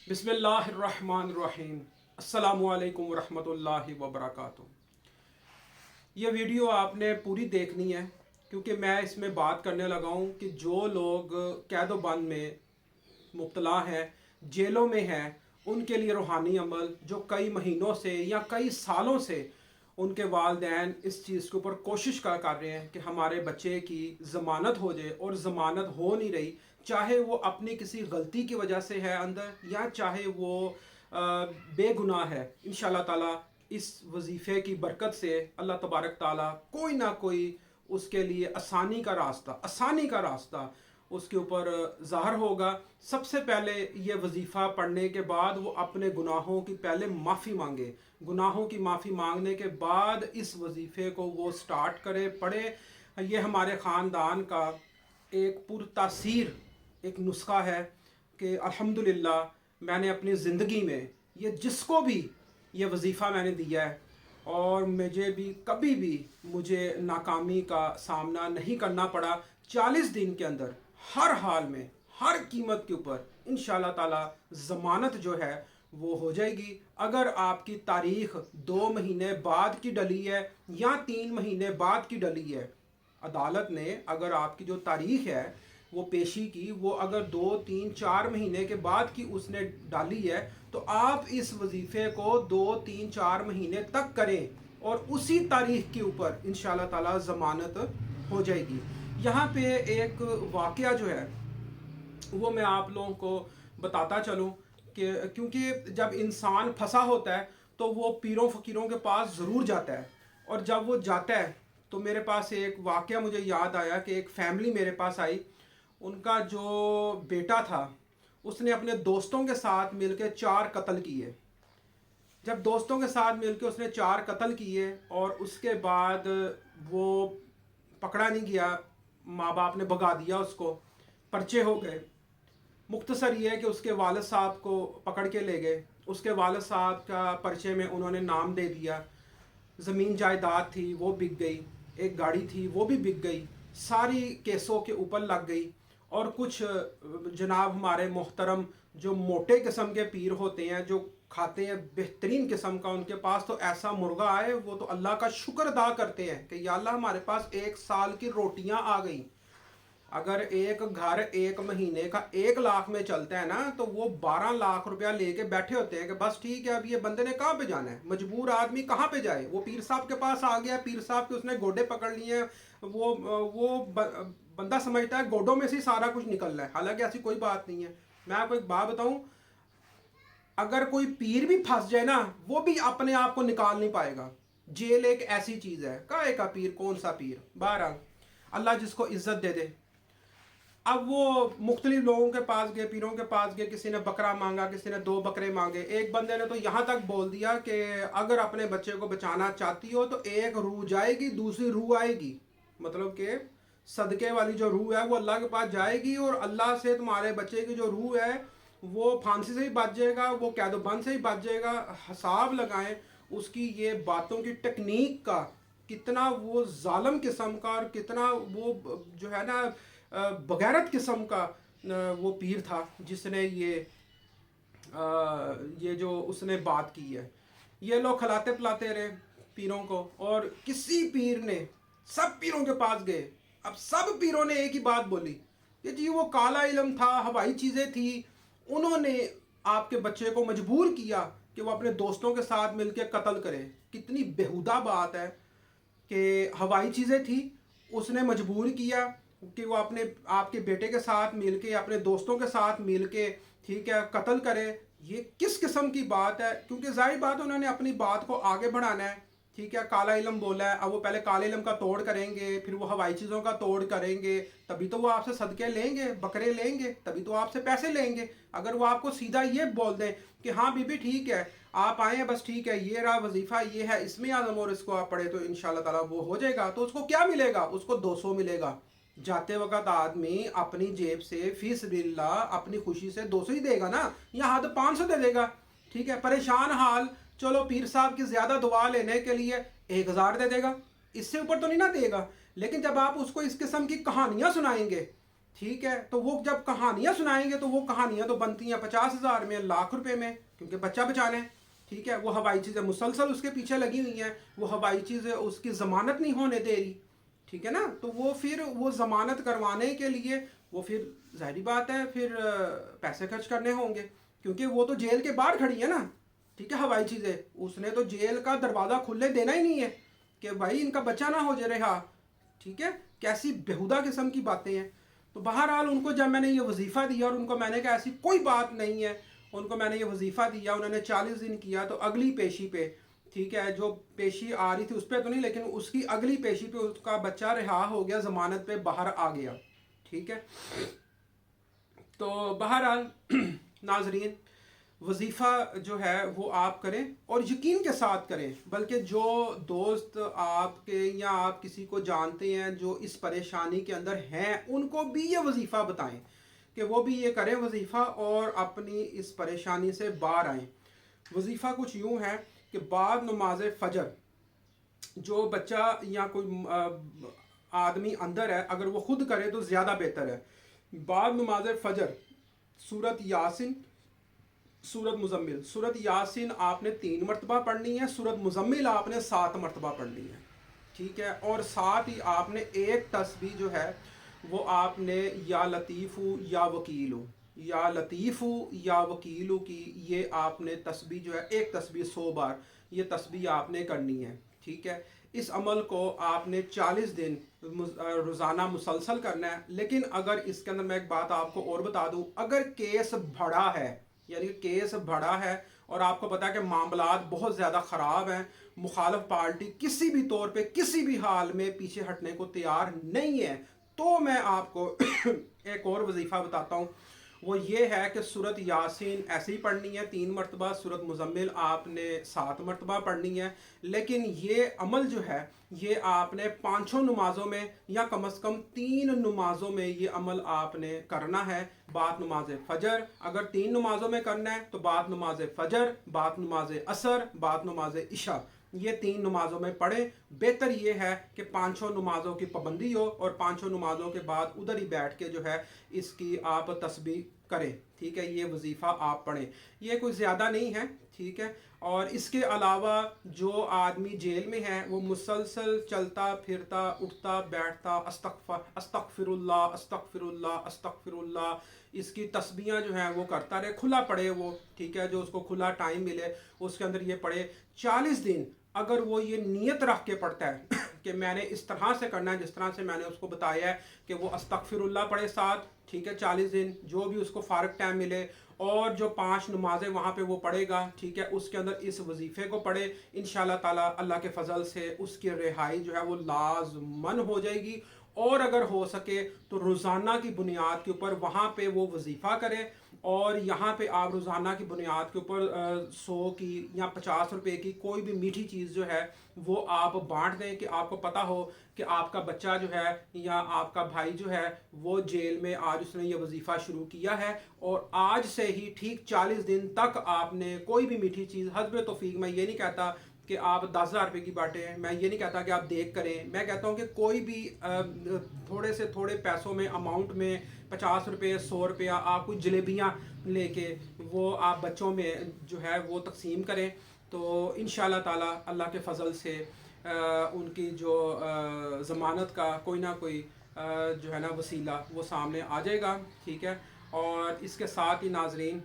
بسم اللہ الرحمن الرحیم۔ السلام علیکم ورحمۃ اللہ وبرکاتہ۔ یہ ویڈیو آپ نے پوری دیکھنی ہے کیونکہ میں اس میں بات کرنے لگا ہوں کہ جو لوگ قید و بند میں مبتلا ہیں، جیلوں میں ہیں، ان کے لیے روحانی عمل جو کئی مہینوں سے یا کئی سالوں سے ان کے والدین اس چیز کے اوپر کوشش کر رہے ہیں کہ ہمارے بچے کی ضمانت ہو جائے، اور ضمانت ہو نہیں رہی، چاہے وہ اپنی کسی غلطی کی وجہ سے ہے اندر یا چاہے وہ بے گناہ ہے۔ انشاءاللہ تعالی اس وظیفے کی برکت سے اللہ تبارک تعالی کوئی نہ کوئی اس کے لیے آسانی کا راستہ اس کے اوپر ظاہر ہوگا۔ سب سے پہلے یہ وظیفہ پڑھنے کے بعد وہ اپنے گناہوں کی پہلے معافی مانگے، گناہوں کی معافی مانگنے کے بعد اس وظیفے کو وہ سٹارٹ کرے، پڑھے۔ یہ ہمارے خاندان کا ایک پرتاثیر ایک نسخہ ہے کہ الحمدللہ میں نے اپنی زندگی میں یہ جس کو بھی یہ وظیفہ میں نے دیا ہے، اور مجھے بھی کبھی بھی مجھے ناکامی کا سامنا نہیں کرنا پڑا۔ 40 دن کے اندر ہر حال میں ہر قیمت کے اوپر انشاءاللہ تعالی ضمانت جو ہے وہ ہو جائے گی۔ اگر آپ کی تاریخ 2 مہینے بعد کی ڈلی ہے یا 3 مہینے بعد کی ڈلی ہے، عدالت نے اگر آپ کی جو تاریخ ہے وہ پیشی کی، وہ اگر 2 3 4 مہینے کے بعد کی اس نے ڈالی ہے، تو آپ اس وظیفے کو 2 3 4 مہینے تک کریں اور اسی تاریخ کے اوپر انشاءاللہ تعالی ضمانت ہو جائے گی۔ یہاں پہ ایک واقعہ جو ہے وہ میں آپ لوگوں کو بتاتا چلوں کہ کیونکہ جب انسان پھنسا ہوتا ہے تو وہ پیروں فقیروں کے پاس ضرور جاتا ہے، اور جب وہ جاتا ہے تو میرے پاس ایک واقعہ مجھے یاد آیا کہ ایک فیملی میرے پاس آئی۔ ان کا جو بیٹا تھا اس نے اپنے دوستوں کے ساتھ مل کے 4 قتل کیے۔ جب دوستوں کے ساتھ مل کے اس نے 4 قتل کیے اور اس کے بعد وہ پکڑا نہیں گیا، ماں باپ نے بھگا دیا، اس کو پرچے ہو گئے۔ مختصر یہ ہے کہ اس کے والد صاحب کو پکڑ کے لے گئے، اس کے والد صاحب کا پرچے میں انہوں نے نام دے دیا، زمین جائیداد تھی وہ بک گئی، ایک گاڑی تھی وہ بھی بک گئی، ساری کیسوں کے اوپر لگ گئی۔ اور کچھ جناب ہمارے محترم جو موٹے قسم کے پیر ہوتے ہیں، جو کھاتے ہیں بہترین قسم کا، ان کے پاس تو ایسا مرغا آئے وہ تو اللہ کا شکر ادا کرتے ہیں کہ یا اللہ ہمارے پاس 1 سال کی روٹیاں آ گئیں۔ اگر ایک گھر 1 مہینے کا 1 لاکھ میں چلتا ہے نا، تو وہ 12 لاکھ روپیہ لے کے بیٹھے ہوتے ہیں کہ بس ٹھیک ہے، اب یہ بندے نے کہاں پہ جانا ہے، مجبور آدمی کہاں پہ جائے۔ وہ پیر صاحب کے پاس آ گیا، پیر صاحب کے اس نے گوڈے پکڑ لیے ہیں، وہ بندہ سمجھتا ہے گوڈوں میں سے سارا کچھ نکل رہا ہے، حالانکہ ایسی کوئی بات نہیں ہے۔ میں آپ کو ایک بات بتاؤں، اگر کوئی پیر بھی پھنس جائے نا، وہ بھی اپنے آپ کو نکال نہیں پائے گا۔ جیل ایک ایسی چیز ہے، کائے کا پیر کون سا پیر، بہرحال اللہ جس کو عزت دے دے۔ اب وہ مختلف لوگوں کے پاس گئے، پیروں کے پاس گئے، کسی نے بکرا مانگا، کسی نے 2 بکرے مانگے۔ ایک بندے نے تو یہاں تک بول دیا کہ اگر اپنے بچے کو بچانا چاہتی ہو تو ایک روح جائے گی، دوسری روح آئے گی، مطلب کہ صدقے والی جو روح ہے وہ اللہ کے پاس جائے گی، اور اللہ سے تمہارے بچے کی جو روح ہے وہ پھانسی سے ہی بچ جائے گا، وہ قید و بند سے ہی بچ جائے گا۔ حساب لگائیں اس کی یہ باتوں کی ٹیکنیک کا، کتنا وہ ظالم قسم کا اور کتنا وہ جو ہے نا بغیرت قسم کا وہ پیر تھا جس نے یہ جو اس نے بات کی ہے۔ یہ لوگ کھلاتے پلاتے رہے پیروں کو، اور کسی پیر نے، سب پیروں کے پاس گئے، اب سب پیروں نے ایک ہی بات بولی کہ جی وہ کالا علم تھا، ہوائی چیزیں تھی، انہوں نے آپ کے بچے کو مجبور کیا کہ وہ اپنے دوستوں کے ساتھ مل کے قتل کرے۔ کتنی بےہودہ بات ہے کہ ہوائی چیزیں تھی، اس نے مجبور کیا کہ وہ اپنے آپ کے بیٹے کے ساتھ مل کے، اپنے دوستوں کے ساتھ مل کے ٹھیک ہے قتل کرے۔ یہ کس قسم کی بات ہے؟ کیونکہ ظاہر بات انہوں نے اپنی بات کو آگے بڑھانا ہے، ٹھیک ہے، کالا علم بولا ہے، اب وہ پہلے کالے علم کا توڑ کریں گے، پھر وہ ہوائی چیزوں کا توڑ کریں گے، تبھی تو وہ آپ سے صدقے لیں گے، بکرے لیں گے، تبھی تو آپ سے پیسے لیں گے۔ اگر وہ آپ کو سیدھا یہ بول دیں کہ ہاں بی بی ٹھیک ہے آپ آئیں بس ٹھیک ہے، یہ رہا وظیفہ، یہ ہے اسم اعظم اور اس کو آپ پڑھے تو انشاءاللہ تعالیٰ وہ ہو جائے گا، تو اس کو کیا ملے گا؟ اس کو 200 ملے گا۔ جاتے وقت آدمی اپنی جیب سے فی سبیل اللہ اپنی خوشی سے 200 ہی دے گا نا، یا حد 500 دے دے گا، ٹھیک ہے، پریشان حال چلو پیر صاحب کی زیادہ دعا لینے کے لیے 1000 دے دے گا، اس سے اوپر تو نہیں نہ دے گا۔ لیکن جب آپ اس کو اس قسم کی کہانیاں سنائیں گے ٹھیک ہے، تو وہ جب کہانیاں سنائیں گے تو وہ کہانیاں تو بنتی ہیں 50,000 میں، لاکھ روپے میں، کیونکہ بچہ بچانا ہے. ٹھیک ہے، وہ ہوائی چیزیں مسلسل اس کے پیچھے لگی ہوئی ہیں، وہ ہوائی چیزیں اس کی ضمانت نہیں ہونے دے رہی. ٹھیک ہے نا، تو وہ پھر وہ ضمانت کروانے کے لیے وہ پھر ظاہری بات ہے پھر پیسے خرچ کرنے ہوں گے، کیونکہ وہ تو جیل کے باہر کھڑی ہے نا. ٹھیک ہے، ہوائی چیزیں اس نے تو جیل کا دروازہ کھلے دینا ہی نہیں ہے کہ بھائی ان کا بچہ نہ ہو جائے رہا. ٹھیک ہے، کیسی بےہودہ قسم کی باتیں ہیں. تو بہرحال ان کو جب میں نے یہ وظیفہ دیا، اور ان کو میں نے کہا ایسی کوئی بات نہیں ہے، ان کو میں نے یہ وظیفہ دیا، انہوں نے 40 دن کیا، تو اگلی پیشی پہ، ٹھیک ہے، جو پیشی آ رہی تھی اس پہ تو نہیں، لیکن اس کی اگلی پیشی پہ اس کا بچہ رہا ہو گیا، ضمانت پہ باہر آ گیا. ٹھیک ہے، تو بہرحال ناظرین، وظیفہ جو ہے وہ آپ کریں اور یقین کے ساتھ کریں. بلکہ جو دوست آپ کے یا آپ کسی کو جانتے ہیں جو اس پریشانی کے اندر ہیں، ان کو بھی یہ وظیفہ بتائیں کہ وہ بھی یہ کریں وظیفہ اور اپنی اس پریشانی سے باہر آئیں. وظیفہ کچھ یوں ہے کہ بعد نماز فجر جو بچہ یا کوئی آدمی اندر ہے، اگر وہ خود کرے تو زیادہ بہتر ہے. بعد نماز فجر سورت یاسین، سورت مزمل، سورت یاسین آپ نے 3 مرتبہ پڑھنی ہے، سورت مزمل آپ نے 7 مرتبہ پڑھنی ہے. ٹھیک ہے، اور ساتھ ہی آپ نے ایک تسبیح جو ہے وہ آپ نے یا لطیفو یا وکیلو، یا لطیفو یا وکیلو کی یہ آپ نے تسبیح جو ہے، ایک تسبیح 100 بار یہ تسبیح آپ نے کرنی ہے. ٹھیک ہے، اس عمل کو آپ نے 40 دن روزانہ مسلسل کرنا ہے. لیکن اگر اس کے اندر میں ایک بات آپ کو اور بتا دوں، اگر کیس بڑا ہے، یعنی کیس بڑا ہے اور آپ کو پتا ہے کہ معاملات بہت زیادہ خراب ہیں، مخالف پارٹی کسی بھی طور پہ کسی بھی حال میں پیچھے ہٹنے کو تیار نہیں ہے، تو میں آپ کو ایک اور وظیفہ بتاتا ہوں. وہ یہ ہے کہ سورت یاسین ایسے ہی پڑھنی ہے 3 مرتبہ، سورت مزمل آپ نے 7 مرتبہ پڑھنی ہے. لیکن یہ عمل جو ہے یہ آپ نے 5 نمازوں میں یا کم از کم 3 نمازوں میں یہ عمل آپ نے کرنا ہے. بعد نماز فجر اگر 3 نمازوں میں کرنا ہے تو بعد نماز فجر، بعد نماز عصر، بعد نماز عشاء، یہ 3 نمازوں میں پڑھیں. بہتر یہ ہے کہ 5 نمازوں کی پابندی ہو اور 5 نمازوں کے بعد ادھر ہی بیٹھ کے جو ہے اس کی آپ تسبیح کریں. ٹھیک ہے، یہ وظیفہ آپ پڑھیں، یہ کوئی زیادہ نہیں ہے. ٹھیک ہے، اور اس کے علاوہ جو آدمی جیل میں ہے وہ مسلسل چلتا پھرتا اٹھتا بیٹھتا استغفر اللہ استغفر اللہ استغفر اللہ، اس کی تسبیحاں جو ہیں وہ کرتا رہے، کھلا پڑے وہ. ٹھیک ہے، جو اس کو کھلا ٹائم ملے اس کے اندر یہ پڑھے 40 دن. اگر وہ یہ نیت رکھ کے پڑھتا ہے کہ میں نے اس طرح سے کرنا ہے جس طرح سے میں نے اس کو بتایا ہے کہ وہ استغفر اللہ پڑھے ساتھ، ٹھیک ہے، 40 دن جو بھی اس کو فارغ ٹائم ملے، اور جو 5 نمازیں وہاں پہ وہ پڑھے گا، ٹھیک ہے، اس کے اندر اس وظیفے کو پڑھے، انشاءاللہ تعالی اللہ کے فضل سے اس کی رہائی جو ہے وہ لازمن ہو جائے گی. اور اگر ہو سکے تو روزانہ کی بنیاد کے اوپر وہاں پہ وہ وظیفہ کرے، اور یہاں پہ آپ روزانہ کی بنیاد کے اوپر 100 کی یا 50 روپے کی کوئی بھی میٹھی چیز جو ہے وہ آپ بانٹ دیں، کہ آپ کو پتہ ہو کہ آپ کا بچہ جو ہے یا آپ کا بھائی جو ہے وہ جیل میں آج اس نے یہ وظیفہ شروع کیا ہے، اور آج سے ہی ٹھیک 40 دن تک آپ نے کوئی بھی میٹھی چیز حسب توفیق، میں یہ نہیں کہتا کہ آپ 10,000 روپے کی بانٹیں، میں یہ نہیں کہتا کہ آپ دیکھ کریں، میں کہتا ہوں کہ کوئی بھی تھوڑے سے تھوڑے پیسوں میں، اماؤنٹ میں، 50 روپے 100 روپیہ آپ کوئی جلیبیاں لے کے وہ آپ بچوں میں جو ہے وہ تقسیم کریں. تو انشاءاللہ تعالی اللہ کے فضل سے ان کی جو ضمانت کا کوئی نہ کوئی جو ہے نا وسیلہ وہ سامنے آ جائے گا. ٹھیک ہے، اور اس کے ساتھ ہی ناظرین،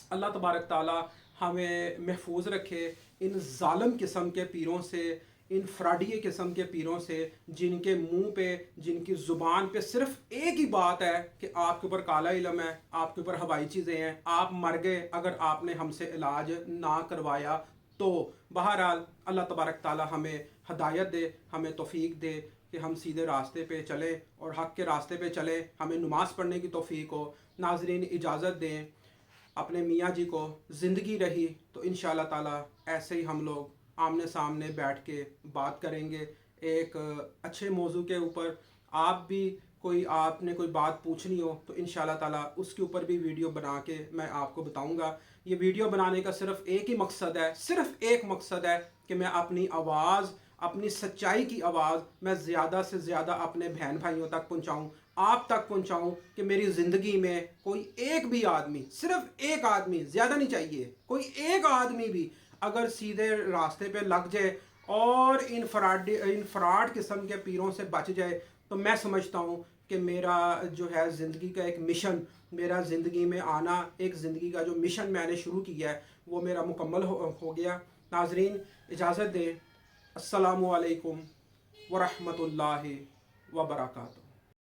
اللہ تبارک تعالی ہمیں محفوظ رکھے ان ظالم قسم کے پیروں سے، ان فراڈی قسم کے پیروں سے، جن کے منہ پہ، جن کی زبان پہ صرف ایک ہی بات ہے کہ آپ کے اوپر کالا علم ہے، آپ کے اوپر ہوائی چیزیں ہیں، آپ مر گئے اگر آپ نے ہم سے علاج نہ کروایا تو. بہرحال اللہ تبارک تعالی ہمیں ہدایت دے، ہمیں توفیق دے کہ ہم سیدھے راستے پہ چلیں اور حق کے راستے پہ چلیں، ہمیں نماز پڑھنے کی توفیق ہو. ناظرین اجازت دیں، اپنے میاں جی کو زندگی رہی تو انشاءاللہ تعالی ایسے ہی ہم لوگ آمنے سامنے بیٹھ کے بات کریں گے ایک اچھے موضوع کے اوپر. آپ بھی آپ نے کوئی بات پوچھنی ہو تو انشاءاللہ تعالی اس کے اوپر بھی ویڈیو بنا کے میں آپ کو بتاؤں گا. یہ ویڈیو بنانے کا صرف ایک ہی مقصد ہے، صرف ایک مقصد ہے کہ میں اپنی آواز، اپنی سچائی کی آواز میں زیادہ سے زیادہ اپنے بہن بھائیوں تک پہنچاؤں. آپ تک پہنچاؤں کہ میری زندگی میں کوئی ایک بھی آدمی، صرف ایک آدمی، زیادہ نہیں چاہیے، کوئی ایک آدمی بھی اگر سیدھے راستے پہ لگ جائے اور ان فراڈ قسم کے پیروں سے بچ جائے، تو میں سمجھتا ہوں کہ میرا جو ہے زندگی کا ایک مشن، میرا زندگی میں آنا، ایک زندگی کا جو مشن میں نے شروع کیا ہے وہ میرا مکمل ہو گیا۔ ناظرین اجازت دیں، السلام علیکم ورحمۃ اللہ وبرکاتہ۔